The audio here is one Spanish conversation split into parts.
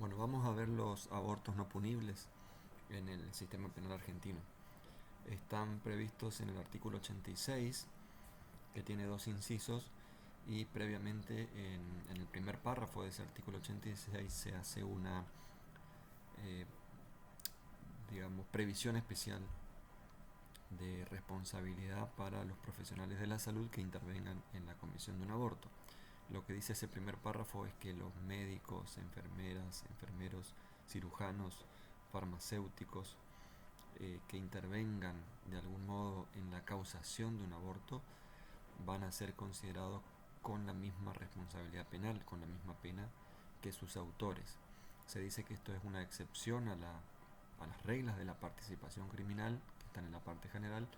Bueno, vamos a ver los abortos no punibles en el sistema penal argentino. Están previstos en el artículo 86, que tiene dos incisos, y previamente en el primer párrafo de ese artículo 86 se hace una, eh, digamos, previsión especial de responsabilidad para los profesionales de la salud que intervengan en la comisión de un aborto. Lo que dice ese primer párrafo es que los médicos, enfermeras, enfermeros, cirujanos, farmacéuticos que intervengan de algún modo en la causación de un aborto van a ser considerados con la misma responsabilidad penal, con la misma pena que sus autores. Se dice que esto es una excepción a las reglas de la participación criminal que están en la parte general,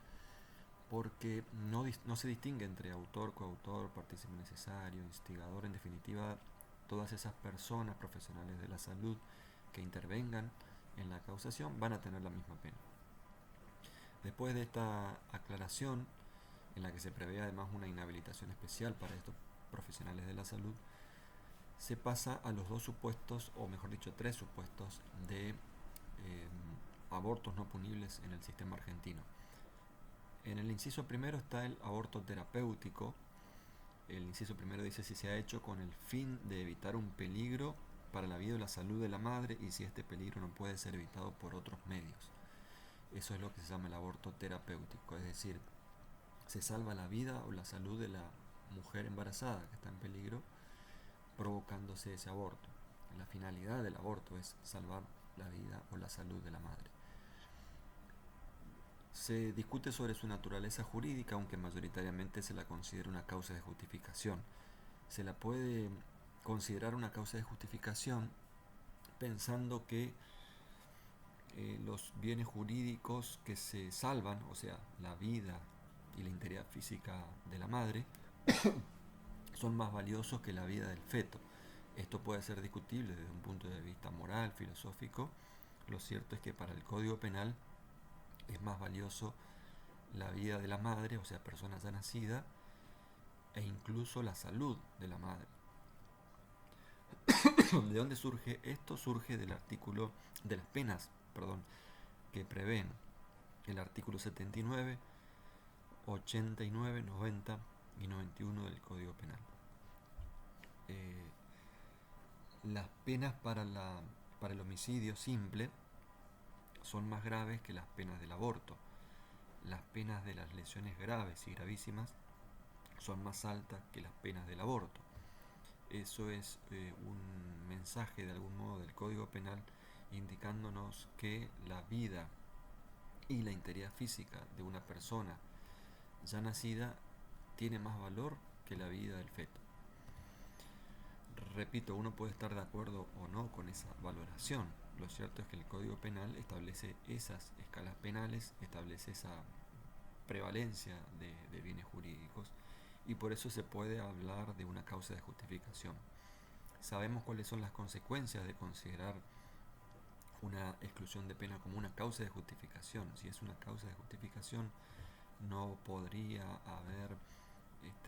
porque no se distingue entre autor, coautor, partícipe necesario, instigador, en definitiva, todas esas personas profesionales de la salud que intervengan en la causación van a tener la misma pena. Después de esta aclaración, en la que se prevé además una inhabilitación especial para estos profesionales de la salud, se pasa a los dos supuestos, o mejor dicho, tres supuestos de abortos no punibles en el sistema argentino. En el inciso primero está el aborto terapéutico. El inciso primero dice si se ha hecho con el fin de evitar un peligro para la vida o la salud de la madre y si este peligro no puede ser evitado por otros medios. Eso es lo que se llama el aborto terapéutico, es decir, se salva la vida o la salud de la mujer embarazada que está en peligro provocándose ese aborto. La finalidad del aborto es salvar la vida o la salud de la madre. Se discute sobre su naturaleza jurídica, aunque mayoritariamente se la considera una causa de justificación. Se la puede considerar una causa de justificación pensando que los bienes jurídicos que se salvan, o sea, la vida y la integridad física de la madre, son más valiosos que la vida del feto. Esto puede ser discutible desde un punto de vista moral, filosófico. Lo cierto es que para el Código Penal es más valioso la vida de la madre, o sea, persona ya nacida, e incluso la salud de la madre. ¿De dónde surge esto? Surge del artículo de las penas, que prevén el artículo 79, 89, 90 y 91 del Código Penal. Eh, las penas para el homicidio simple son más graves que las penas del aborto. Las penas de las lesiones graves y gravísimas son más altas que las penas del aborto. Eso es un mensaje de algún modo del Código Penal indicándonos que la vida y la integridad física de una persona ya nacida tiene más valor que la vida del feto. Repito, uno puede estar de acuerdo o no con esa valoración. Lo cierto es que el Código Penal establece esas escalas penales, establece esa prevalencia de bienes jurídicos y por eso se puede hablar de una causa de justificación. Sabemos cuáles son las consecuencias de considerar una exclusión de pena como una causa de justificación. Si es una causa de justificación, no podría haber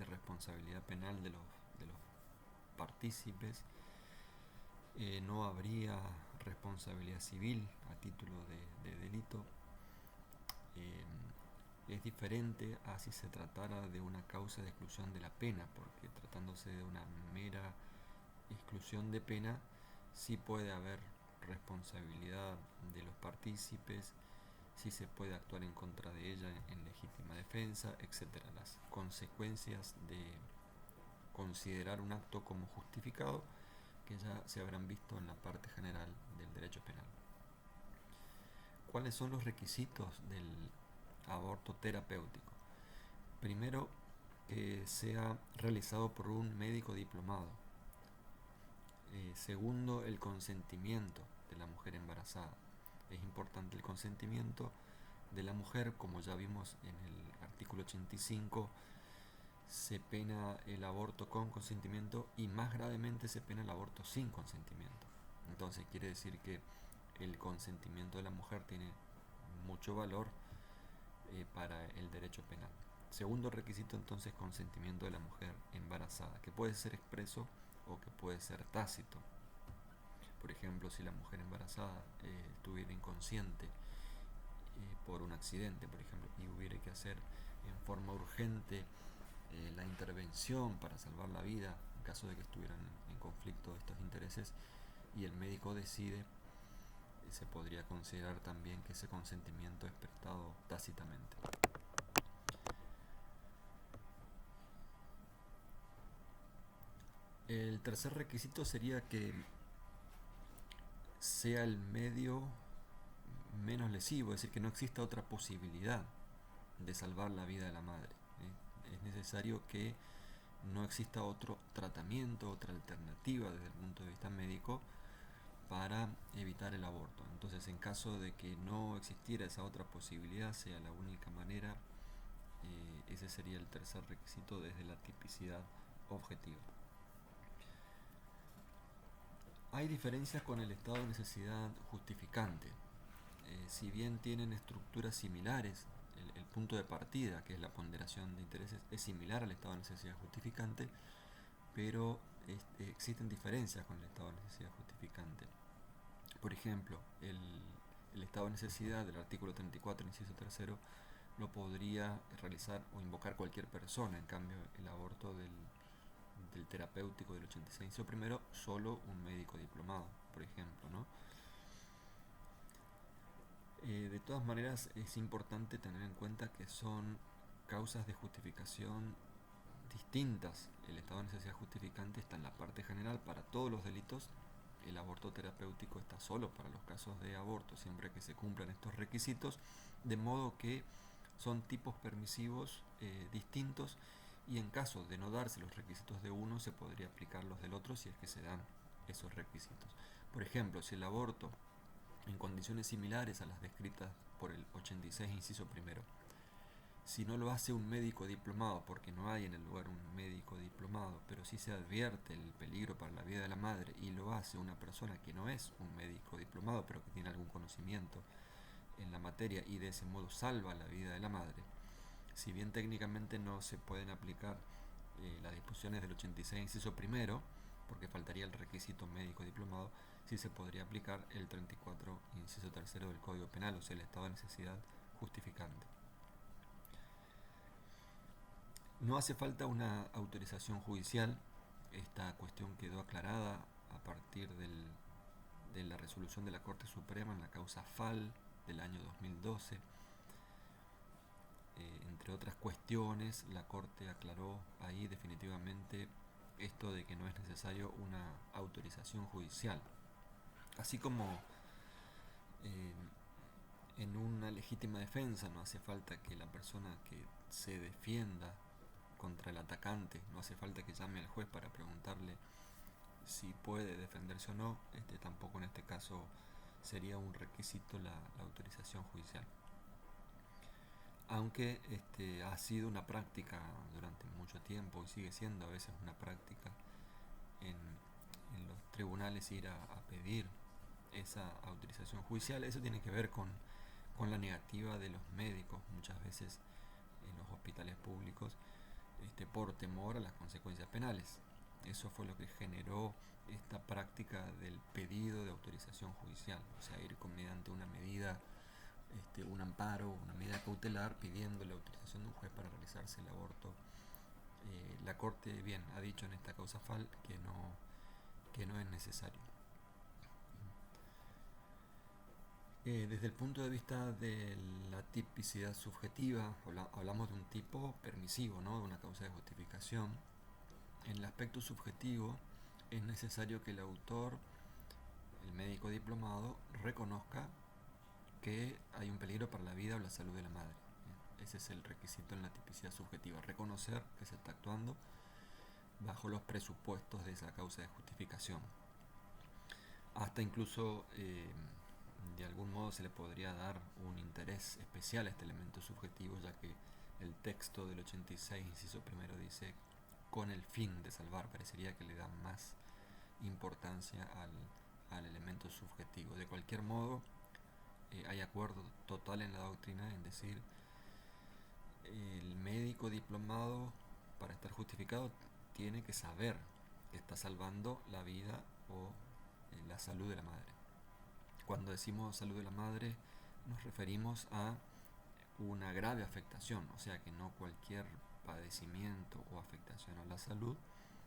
responsabilidad penal de los partícipes, no habría responsabilidad civil a título de delito. Es diferente a si se tratara de una causa de exclusión de la pena, porque tratándose de una mera exclusión de pena, sí puede haber responsabilidad de los partícipes, sí se puede actuar en contra de ella en legítima defensa, etcétera. Las consecuencias de considerar un acto como justificado que ya se habrán visto en la parte general del derecho penal. ¿Cuáles son los requisitos del aborto terapéutico? Primero, que sea realizado por un médico diplomado. Segundo, el consentimiento de la mujer embarazada. Es importante el consentimiento de la mujer, como ya vimos en el artículo 85, se pena el aborto con consentimiento y más gravemente se pena el aborto sin consentimiento. Entonces quiere decir que el consentimiento de la mujer tiene mucho valor para el derecho penal. Segundo requisito entonces, consentimiento de la mujer embarazada, que puede ser expreso o que puede ser tácito. Por ejemplo, si la mujer embarazada estuviera inconsciente por un accidente, por ejemplo, y hubiera que hacer en forma urgente la intervención para salvar la vida en caso de que estuvieran en conflicto estos intereses, y el médico decide, se podría considerar también que ese consentimiento es prestado tácitamente. El tercer requisito sería que sea el medio menos lesivo, es decir, que no exista otra posibilidad de salvar la vida de la madre. Es necesario que no exista otro tratamiento, otra alternativa desde el punto de vista médico para evitar el aborto. Entonces, en caso de que no existiera esa otra posibilidad, sea la única manera, ese sería el tercer requisito desde la tipicidad objetiva. Hay diferencias con el estado de necesidad justificante. Si bien tienen estructuras similares, el punto de partida, que es la ponderación de intereses, es similar al estado de necesidad justificante, pero existen diferencias con el estado de necesidad justificante. Por ejemplo, el estado de necesidad del artículo 34, inciso tercero, lo podría realizar o invocar cualquier persona. En cambio, el aborto del terapéutico del 86, inciso primero, solo un médico diplomado, por ejemplo, ¿no? De todas maneras, es importante tener en cuenta que son causas de justificación distintas. El estado de necesidad justificante está en la parte general para todos los delitos. El aborto terapéutico está solo para los casos de aborto, siempre que se cumplan estos requisitos, de modo que son tipos permisivos distintos, y en caso de no darse los requisitos de uno, se podría aplicar los del otro si es que se dan esos requisitos. Por ejemplo, si el aborto, en condiciones similares a las descritas por el 86, inciso primero, si no lo hace un médico diplomado, porque no hay en el lugar un médico diplomado, pero sí se advierte el peligro para la vida de la madre, y lo hace una persona que no es un médico diplomado, pero que tiene algún conocimiento en la materia, y de ese modo salva la vida de la madre, si bien técnicamente no se pueden aplicar las disposiciones del 86, inciso primero, porque faltaría el requisito médico diplomado, sí se podría aplicar el 34, inciso tercero del Código Penal, o sea, el estado de necesidad justificante. No hace falta una autorización judicial. Esta cuestión quedó aclarada a partir de la resolución de la Corte Suprema en la causa FAL del año 2012. Entre otras cuestiones, la Corte aclaró ahí definitivamente esto de que no es necesario una autorización judicial. Así como en una legítima defensa no hace falta que la persona que se defienda contra el atacante, no hace falta que llame al juez para preguntarle si puede defenderse o no, tampoco en este caso sería un requisito la autorización judicial. Aunque ha sido una práctica durante mucho tiempo y sigue siendo a veces una práctica en los tribunales ir a pedir esa autorización judicial. Eso tiene que ver con la negativa de los médicos muchas veces en los hospitales públicos, por temor a las consecuencias penales. Eso fue lo que generó esta práctica del pedido de autorización judicial, o sea, ir mediante una medida, un amparo, una medida cautelar, pidiendo la autorización de un juez para realizarse el aborto. La Corte, bien, ha dicho en esta causa FAL que no es necesario. Desde el punto de vista de la tipicidad subjetiva, hablamos de un tipo permisivo, ¿no? De una causa de justificación. En el aspecto subjetivo es necesario que el autor, el médico diplomado, reconozca que hay un peligro para la vida o la salud de la madre. Ese es el requisito en la tipicidad subjetiva, reconocer que se está actuando bajo los presupuestos de esa causa de justificación. Hasta incluso de algún modo se le podría dar un interés especial a este elemento subjetivo, ya que el texto del 86, inciso primero, dice con el fin de salvar. Parecería que le da más importancia al elemento subjetivo. De cualquier modo, hay acuerdo total en la doctrina en decir el médico diplomado, para estar justificado, tiene que saber que está salvando la vida o la salud de la madre. Cuando decimos salud de la madre nos referimos a una grave afectación, o sea que no cualquier padecimiento o afectación a la salud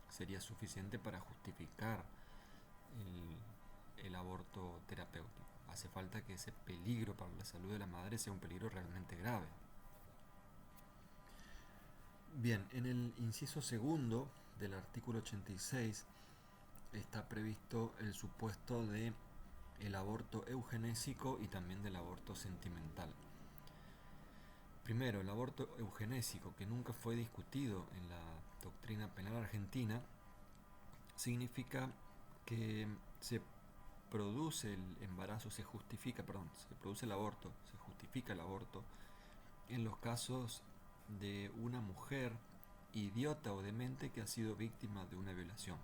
sería suficiente para justificar el aborto terapéutico. Hace falta que ese peligro para la salud de la madre sea un peligro realmente grave. Bien, en el inciso segundo del artículo 86 está previsto el supuesto de el aborto eugenésico y también del aborto sentimental. Primero, el aborto eugenésico, que nunca fue discutido en la doctrina penal argentina, significa que se produce el embarazo, se produce el aborto, se justifica el aborto en los casos de una mujer idiota o demente que ha sido víctima de una violación.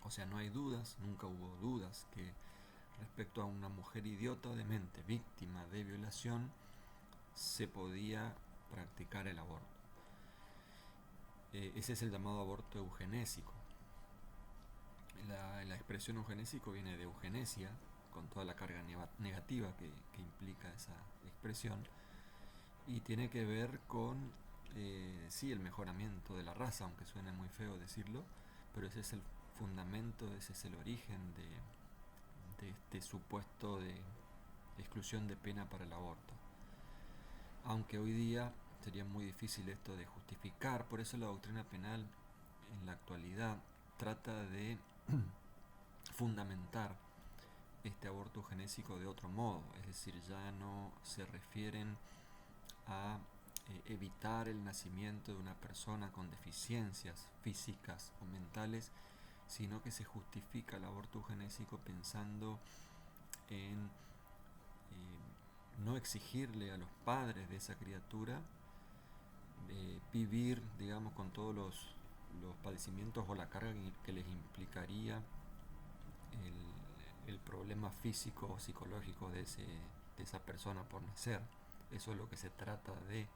O sea, no hay dudas, nunca hubo dudas que respecto a una mujer idiota o demente víctima de violación se podía practicar el aborto. Ese es el llamado aborto eugenésico. La expresión eugenésico viene de eugenesia, con toda la carga negativa que implica esa expresión, y tiene que ver con el mejoramiento de la raza, aunque suene muy feo decirlo, pero ese es el fundamento, ese es el origen de este supuesto de exclusión de pena para el aborto. Aunque hoy día sería muy difícil esto de justificar, por eso la doctrina penal en la actualidad trata de fundamentar este aborto eugenésico de otro modo, es decir, ya no se refieren a evitar el nacimiento de una persona con deficiencias físicas o mentales, sino que se justifica el aborto eugenésico pensando en no exigirle a los padres de esa criatura vivir, digamos, con todos los padecimientos o la carga que les implicaría el problema físico o psicológico de esa persona por nacer. Eso es lo que se trata de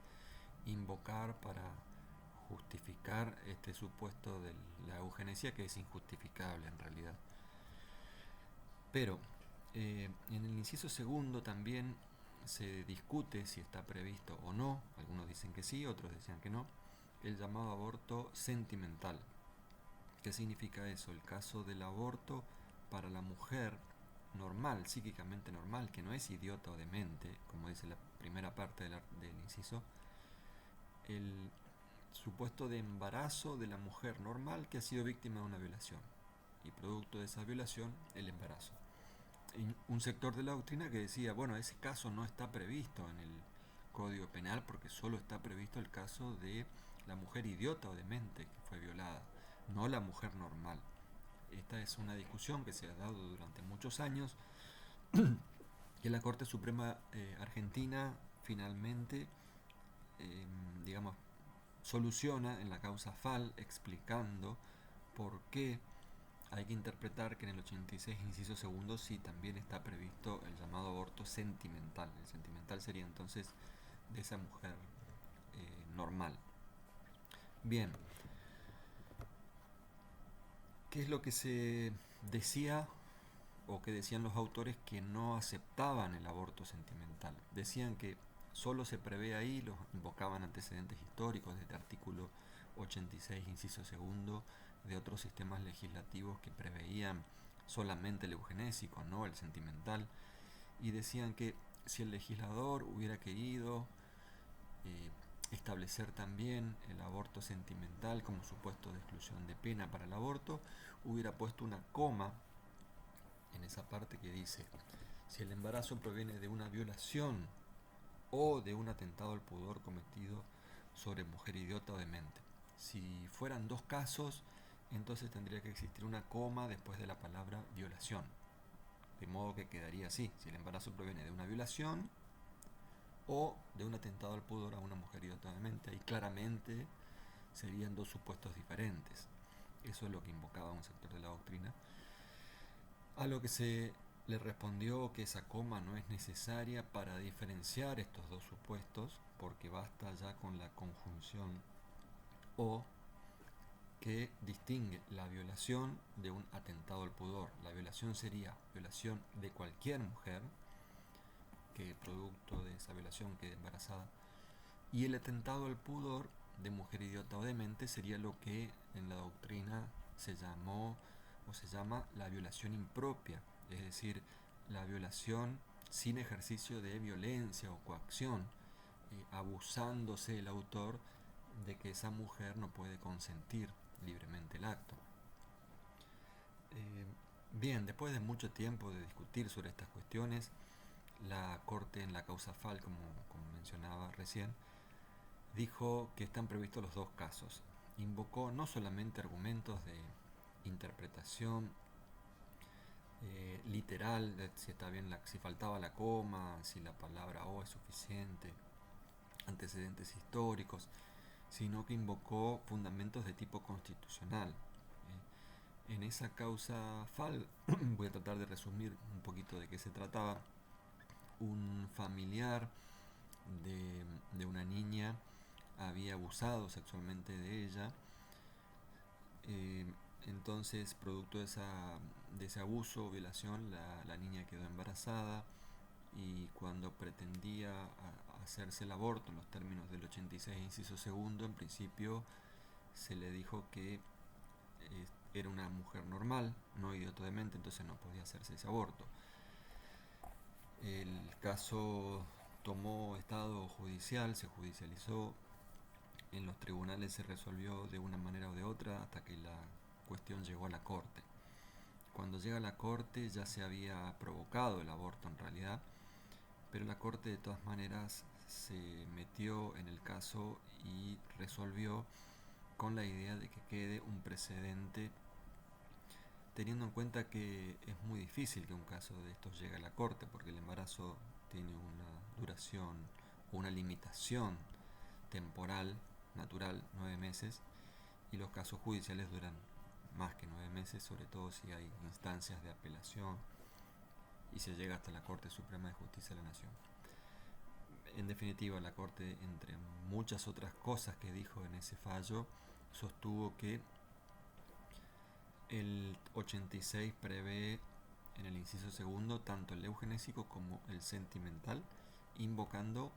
invocar para justificar este supuesto de la eugenesia, que es injustificable en realidad. Pero en el inciso segundo también se discute si está previsto o no, algunos dicen que sí, otros dicen que no, el llamado aborto sentimental. ¿Qué significa eso? El caso del aborto para la mujer normal, psíquicamente normal, que no es idiota o demente, como dice la primera parte del inciso, el supuesto de embarazo de la mujer normal que ha sido víctima de una violación, y producto de esa violación, el embarazo. Un sector de la doctrina que decía, bueno, ese caso no está previsto en el Código Penal porque solo está previsto el caso de la mujer idiota o demente que fue violada, no la mujer normal. Esta es una discusión que se ha dado durante muchos años, que la Corte Suprema Argentina finalmente, soluciona en la causa FAL, explicando por qué hay que interpretar que en el 86, inciso segundo, sí también está previsto el llamado aborto sentimental. El sentimental sería entonces de esa mujer normal. Bien, ¿qué es lo que se decía o que decían los autores que no aceptaban el aborto sentimental? Decían que solo se prevé ahí, los invocaban antecedentes históricos desde artículo 86, inciso segundo, de otros sistemas legislativos que preveían solamente el eugenésico, no el sentimental, y decían que si el legislador hubiera querido establecer también el aborto sentimental como supuesto de exclusión de pena para el aborto, hubiera puesto una coma en esa parte que dice: si el embarazo proviene de una violación o de un atentado al pudor cometido sobre mujer idiota o demente. Si fueran dos casos, entonces tendría que existir una coma después de la palabra violación. De modo que quedaría así: si el embarazo proviene de una violación o de un atentado al pudor a una mujer idiota o demente. Ahí claramente serían dos supuestos diferentes. Eso es lo que invocaba un sector de la doctrina. A lo que se le respondió que esa coma no es necesaria para diferenciar estos dos supuestos, porque basta ya con la conjunción o que distingue la violación de un atentado al pudor. La violación sería violación de cualquier mujer que producto de esa violación quede embarazada, y el atentado al pudor de mujer idiota o demente sería lo que en la doctrina se llamó o se llama la violación impropia, es decir, la violación sin ejercicio de violencia o coacción, abusándose el autor de que esa mujer no puede consentir libremente el acto. Bien, después de mucho tiempo de discutir sobre estas cuestiones, la Corte en la causa Fall, como mencionaba recién, dijo que están previstos los dos casos. Invocó no solamente argumentos de interpretación literal, de si está bien si faltaba la coma, si la palabra o es suficiente, antecedentes históricos, sino que invocó fundamentos de tipo constitucional. En esa causa Fall, voy a tratar de resumir un poquito de qué se trataba. Un familiar de una niña había abusado sexualmente de ella. Entonces, producto de ese abuso o violación, la niña quedó embarazada, y cuando pretendía hacerse el aborto en los términos del 86 inciso segundo, en principio se le dijo que era una mujer normal, no idiota o demente, entonces no podía hacerse ese aborto. El caso tomó estado judicial, se judicializó, en los tribunales se resolvió de una manera o de otra hasta que la cuestión llegó a la corte. Cuando llega a la corte ya se había provocado el aborto en realidad, pero la corte de todas maneras se metió en el caso y resolvió con la idea de que quede un precedente, teniendo en cuenta que es muy difícil que un caso de estos llegue a la corte, porque el embarazo tiene una duración o una limitación temporal natural, 9 meses, y los casos judiciales duran más que 9 meses, sobre todo si hay instancias de apelación y se llega hasta la Corte Suprema de Justicia de la Nación. En definitiva, la Corte, entre muchas otras cosas que dijo en ese fallo, sostuvo que el 86 prevé en el inciso segundo tanto el eugenésico como el sentimental, invocando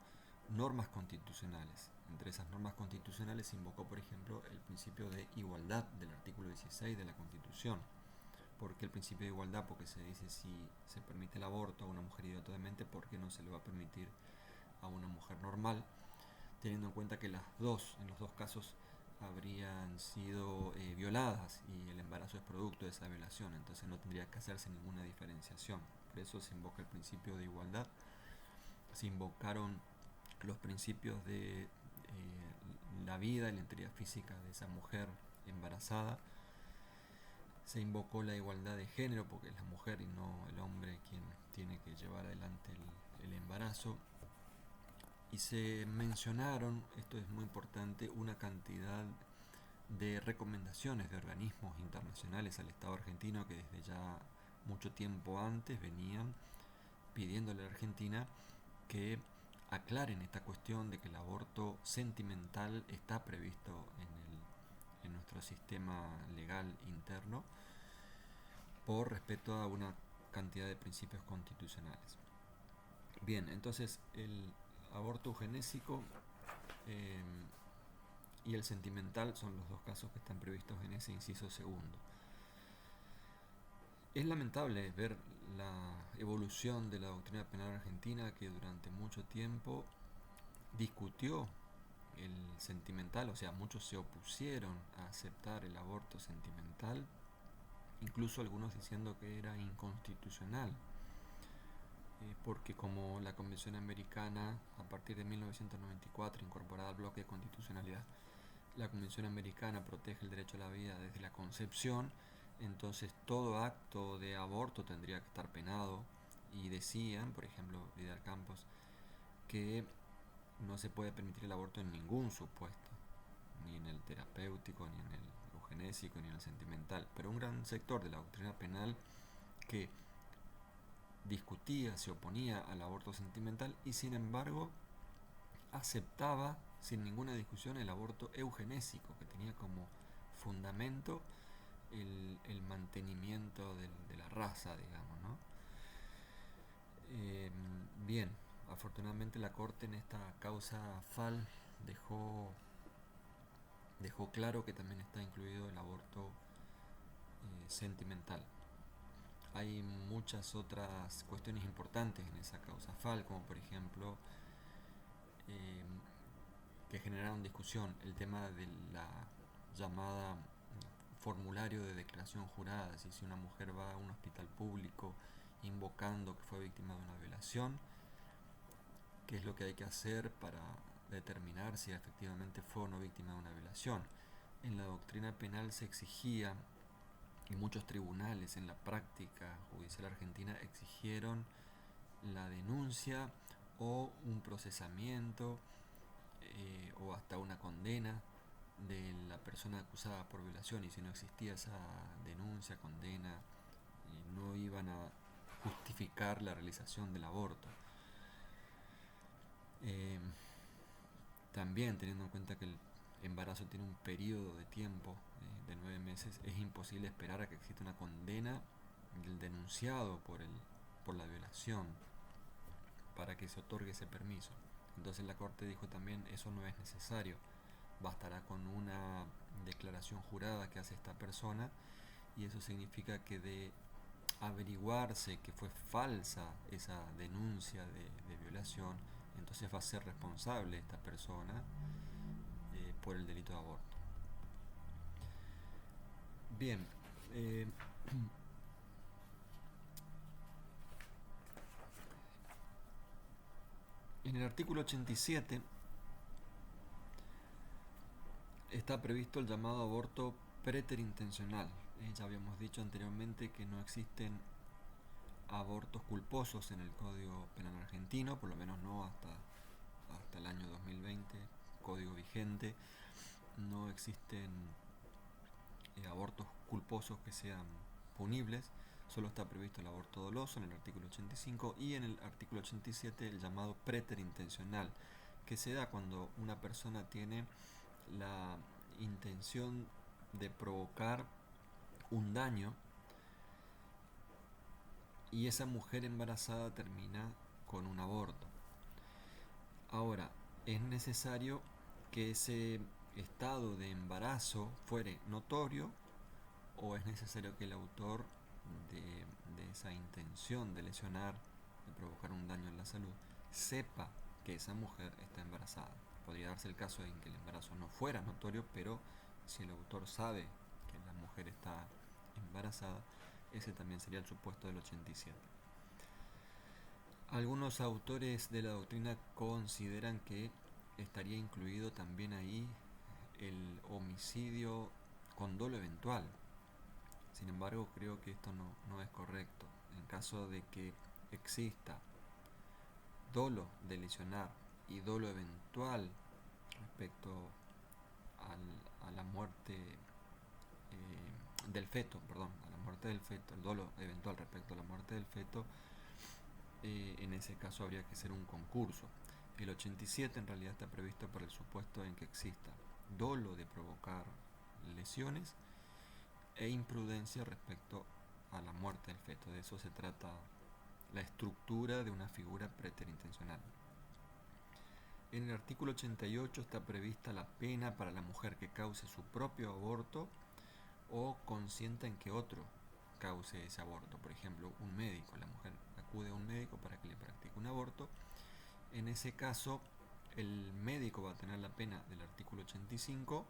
normas constitucionales. Entre esas normas constitucionales se invocó, por ejemplo, el principio de igualdad del artículo 16 de la Constitución. ¿Por qué el principio de igualdad? Porque se dice, si se permite el aborto a una mujer idiota o demente, ¿por qué no se le va a permitir a una mujer normal? Teniendo en cuenta que en los dos casos habrían sido violadas y el embarazo es producto de esa violación, entonces no tendría que hacerse ninguna diferenciación. Por eso se invoca el principio de igualdad, se invocaron los principios de la vida y la integridad física de esa mujer embarazada, se invocó la igualdad de género porque es la mujer y no el hombre quien tiene que llevar adelante el embarazo, y se mencionaron, esto es muy importante, una cantidad de recomendaciones de organismos internacionales al Estado argentino que desde ya mucho tiempo antes venían pidiéndole a la Argentina que aclaren esta cuestión de que el aborto sentimental está previsto en nuestro sistema legal interno por respeto a una cantidad de principios constitucionales. Bien, entonces el aborto eugenésico y el sentimental son los dos casos que están previstos en ese inciso segundo. Es lamentable ver la evolución de la doctrina penal argentina, que durante mucho tiempo discutió el sentimental, o sea, muchos se opusieron a aceptar el aborto sentimental, incluso algunos diciendo que era inconstitucional, porque como la Convención Americana, a partir de 1994, incorporada al bloque de constitucionalidad, la Convención Americana protege el derecho a la vida desde la concepción, entonces todo acto de aborto tendría que estar penado, y decían, por ejemplo, Vidal Campos, que no se puede permitir el aborto en ningún supuesto, ni en el terapéutico, ni en el eugenésico, ni en el sentimental. Pero un gran sector de la doctrina penal que discutía, se oponía al aborto sentimental y sin embargo aceptaba sin ninguna discusión el aborto eugenésico, que tenía como fundamento el mantenimiento de la raza, digamos, ¿no? Bien, afortunadamente la Corte en esta causa FAL dejó claro que también está incluido el aborto sentimental. Hay muchas otras cuestiones importantes en esa causa FAL, como por ejemplo eh, que generaron discusión, el tema de la llamada formulario de declaración jurada, si una mujer va a un hospital público invocando que fue víctima de una violación, qué es lo que hay que hacer para determinar si efectivamente fue o no víctima de una violación. En la doctrina penal se exigía, y muchos tribunales en la práctica judicial argentina exigieron la denuncia o un procesamiento o hasta una condena de la persona acusada por violación, y si no existía esa denuncia, condena, no iban a justificar la realización del aborto. También teniendo en cuenta que el embarazo tiene un periodo de tiempo de 9 meses, es imposible esperar a que exista una condena del denunciado por la violación para que se otorgue ese permiso. Entonces la Corte dijo también, eso no es necesario, bastará con una declaración jurada que hace esta persona, y eso significa que de averiguarse que fue falsa esa denuncia de violación, entonces va a ser responsable esta persona por el delito de aborto. Bien, en el artículo 87 está previsto el llamado aborto preterintencional. Ya habíamos dicho anteriormente que no existen abortos culposos en el Código Penal argentino, por lo menos no hasta el año 2020, código vigente. No existen abortos culposos que sean punibles, solo está previsto el aborto doloso en el artículo 85, y en el artículo 87 el llamado preterintencional, que se da cuando una persona tiene la intención de provocar un daño y esa mujer embarazada termina con un aborto. Ahora, es necesario que ese estado de embarazo fuere notorio, o es necesario que el autor de esa intención de lesionar, de provocar un daño en la salud, sepa que esa mujer está embarazada. Podría darse el caso en que el embarazo no fuera notorio, pero si el autor sabe que la mujer está embarazada, ese también sería el supuesto del 87. Algunos autores de la doctrina consideran que estaría incluido también ahí el homicidio con dolo eventual. Sin embargo, creo que esto no es correcto. En caso de que exista dolo de lesionar y dolo eventual respecto a la muerte del feto, a la muerte del feto, el dolo eventual respecto a la muerte del feto, en ese caso habría que hacer un concurso. El 87 en realidad está previsto para el supuesto en que exista dolo de provocar lesiones e imprudencia respecto a la muerte del feto. De eso se trata la estructura de una figura preterintencional. En el artículo 88 está prevista la pena para la mujer que cause su propio aborto o consienta en que otro cause ese aborto. Por ejemplo, un médico, la mujer acude a un médico para que le practique un aborto. En ese caso, el médico va a tener la pena del artículo 85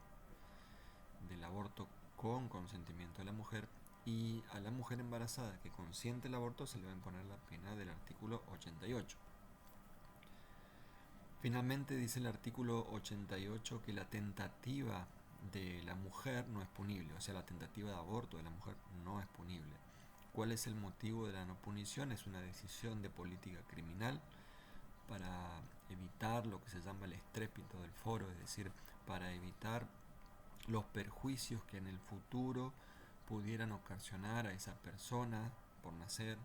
del aborto con consentimiento de la mujer, y a la mujer embarazada que consiente el aborto se le va a imponer la pena del artículo 88. Finalmente dice el artículo 88 que la tentativa de la mujer no es punible, o sea, la tentativa de aborto de la mujer no es punible. ¿Cuál es el motivo de la no punición? Es una decisión de política criminal para evitar lo que se llama el estrépito del foro, es decir, para evitar los perjuicios que en el futuro pudieran ocasionar a esa persona por nacer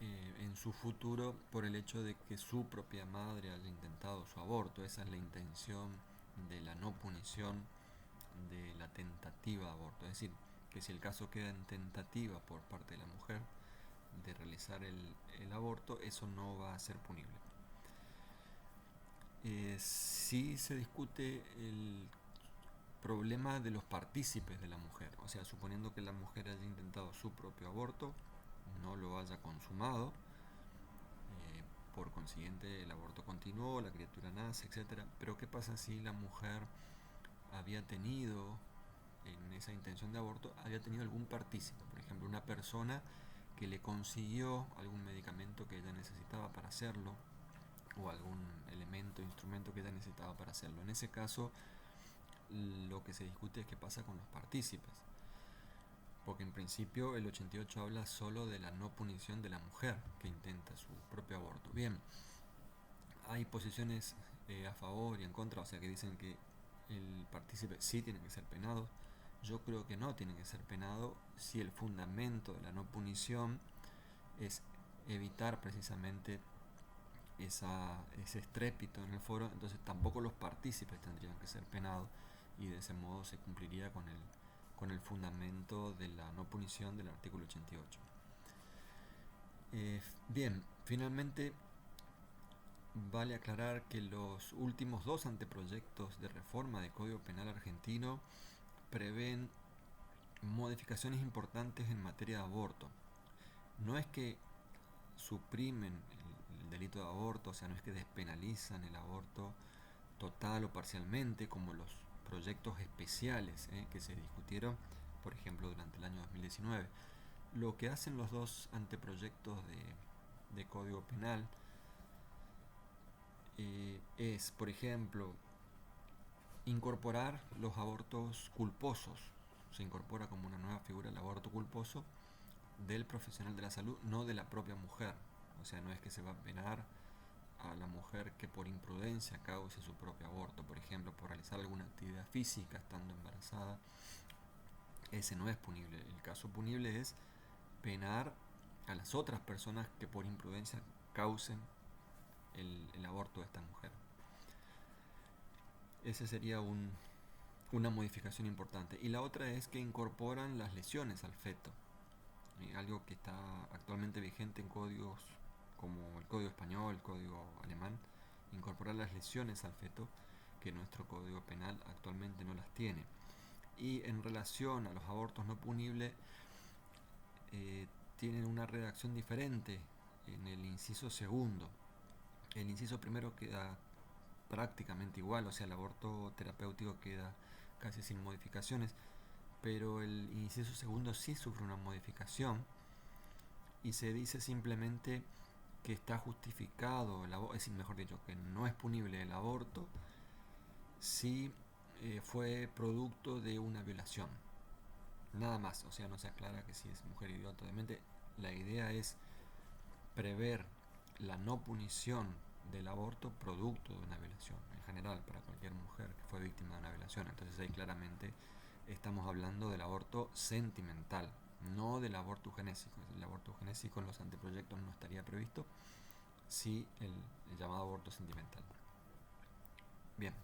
en su futuro por el hecho de que su propia madre haya intentado su aborto. Esa es la intención de la no punición de la tentativa de aborto. Es decir, que si el caso queda en tentativa por parte de la mujer de realizar el aborto, eso no va a ser punible. Sí se discute el problema de los partícipes de la mujer, o sea, suponiendo que la mujer haya intentado su propio aborto, no lo haya consumado, por consiguiente el aborto continuó, la criatura nace, etc. Pero ¿qué pasa si la mujer había tenido, en esa intención de aborto, había tenido algún partícipe? Por ejemplo, una persona que le consiguió algún medicamento que ella necesitaba para hacerlo, o algún elemento, instrumento que ella necesitaba para hacerlo. En ese caso, lo que se discute es qué pasa con los partícipes, porque en principio el 88 habla solo de la no punición de la mujer que intenta su propio aborto. Bien, hay posiciones a favor y en contra, o sea, que dicen que el partícipe sí tiene que ser penado. Yo creo que no tiene que ser penado si el fundamento de la no punición es evitar precisamente ese estrépito en el foro. Entonces tampoco los partícipes tendrían que ser penados, y de ese modo se cumpliría con el fundamento de la no punición del artículo 88. Bien, finalmente vale aclarar que los últimos dos anteproyectos de reforma del Código Penal argentino prevén modificaciones importantes en materia de aborto. No es que suprimen el delito de aborto, o sea, no es que despenalizan el aborto total o parcialmente, como los proyectos especiales que se discutieron, por ejemplo, durante el año 2019. Lo que hacen los dos anteproyectos de Código Penal es, por ejemplo, incorporar los abortos culposos. Se incorpora como una nueva figura el aborto culposo del profesional de la salud, no de la propia mujer. O sea, no es que se va a penar a la mujer que por imprudencia cause su propio aborto, por ejemplo, por realizar alguna actividad física estando embarazada. Ese no es punible. El caso punible es penar a las otras personas que por imprudencia causen el aborto de esta mujer. Ese sería una modificación importante. Y la otra es que incorporan las lesiones al feto, algo que está actualmente vigente en códigos como el Código Español, el Código Alemán. Incorporar las lesiones al feto, que nuestro Código Penal actualmente no las tiene. Y en relación a los abortos no punibles, tienen una redacción diferente en el inciso segundo. El inciso primero queda prácticamente igual, o sea, el aborto terapéutico queda casi sin modificaciones, pero el inciso segundo sí sufre una modificación y se dice simplemente que está justificado el aborto, es decir, mejor dicho, que no es punible el aborto si fue producto de una violación. Nada más, o sea, no se aclara que si es mujer idiota. Obviamente la idea es prever la no punición del aborto producto de una violación, en general para cualquier mujer que fue víctima de una violación. Entonces ahí claramente estamos hablando del aborto sentimental, no del aborto eugenésico. El aborto eugenésico en los anteproyectos no estaría previsto, sí el llamado aborto sentimental. Bien.